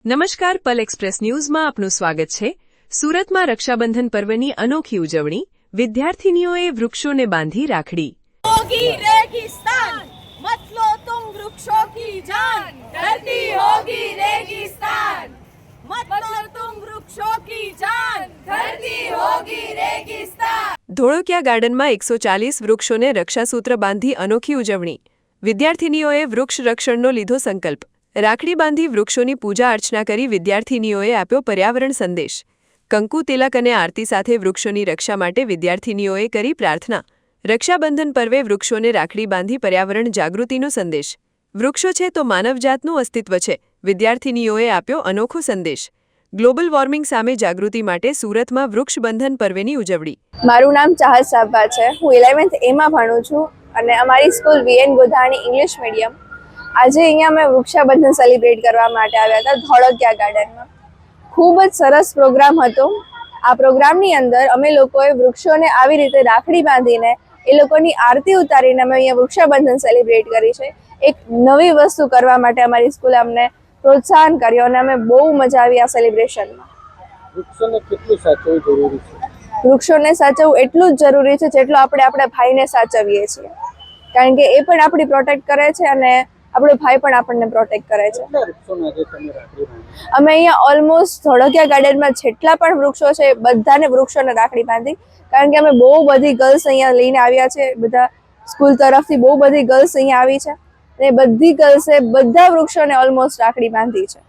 નમસ્કાર, પલ એક્સપ્રેસ ન્યૂઝમાં આપનું સ્વાગત છે। સુરતમાં રક્ષાબંધન પર્વની અનોખી ઉજવણી, વિદ્યાર્થીનીઓએ વૃક્ષોને બાંધી રાખડી। होगी रेगिस्तान, मत लो तुम वृक्षों की जान, धरती होगी रेगिस्तान, मत लो तुम वृक्षों की जान, धरती होगी रेगिस्तान। ધોળકિયા ગાર્ડનમાં 140 વૃક્ષોને રક્ષાસૂત્ર બાંધી અનોખી ઉજવણી, વિદ્યાર્થીનીઓએ વૃક્ષ રક્ષણનો લીધો સંકલ્પ। રાખડી બાંધી વૃક્ષોની પૂજા અર્ચના કરી વિદ્યાર્થીનીઓએ આપ્યો પર્યાવરણ સંદેશ। કંકુ તિલક અને આરતી સાથે વૃક્ષોની રક્ષા માટે વિદ્યાર્થીનીઓએ કરી પ્રાર્થના। રક્ષાબંધન પર્વે વૃક્ષોને રાખડી બાંધી પર્યાવરણ જાગૃતિનો સંદેશ। વૃક્ષો છે તો માનવજાતનું અસ્તિત્વ છે, વિદ્યાર્થીનીઓએ આપ્યો અનોખો સંદેશ। ગ્લોબલ વોર્મિંગ સામે જાગૃતિ માટે સુરતમાં વૃક્ષ બંધન પર્વની ઉજવણી। મારું નામ ચાહત સાબા છે। હું 11th એમાં ભણું છું અને અમારી school VN Godhani English medium. આજે અહીંયા અમે વૃક્ષાબંધન સેલિબ્રેટ કરવા માટે આવ્યા હતા ધોળકિયા ગાર્ડનમાં। ખૂબ જ સરસ પ્રોગ્રામ હતો। આ પ્રોગ્રામની અંદર અમે લોકોએ વૃક્ષોને આવી રીતે રાખડી બાંધીને એ લોકોની આરતી ઉતારીને અમે અહીંયા વૃક્ષાબંધન સેલિબ્રેટ કરી છે। એક નવી વસ્તુ કરવા માટે અમારી સ્કૂલે અમને પ્રોત્સાહન કર્યો અને અમે બહુ મજા આવી આ સેલિબ્રેશનમાં। વૃક્ષોને કેટલું સાચવવું જરૂરી છે? વૃક્ષોને સાચવવું એટલું જ જરૂરી છે જેટલું આપણે આપણા ભાઈને સાચવીએ છીએ, કારણ કે એ પણ આપણી પ્રોટેક્ટ કરે છે અને આપણો ભાઈ પણ આપણને પ્રોટેક્ટ કરે છે। કેટલા વૃક્ષોને આજે તમે રાખડી બાંધી? અમે અહીંયા ઓલમોસ્ટ ધોળકિયા ગાર્ડનમાં જેટલા પણ વૃક્ષો છે બધાને વૃક્ષોને રાખડી બાંધી, કારણ કે અમે બહુ બધી ગર્લ્સ અહીંયા લઈને આવ્યા છે। બધા સ્કૂલ તરફથી બહુ બધી ગર્લ્સ અહીંયા આવી છે અને બધી ગર્લ્સે બધા વૃક્ષોને ઓલમોસ્ટ રાખડી બાંધી છે।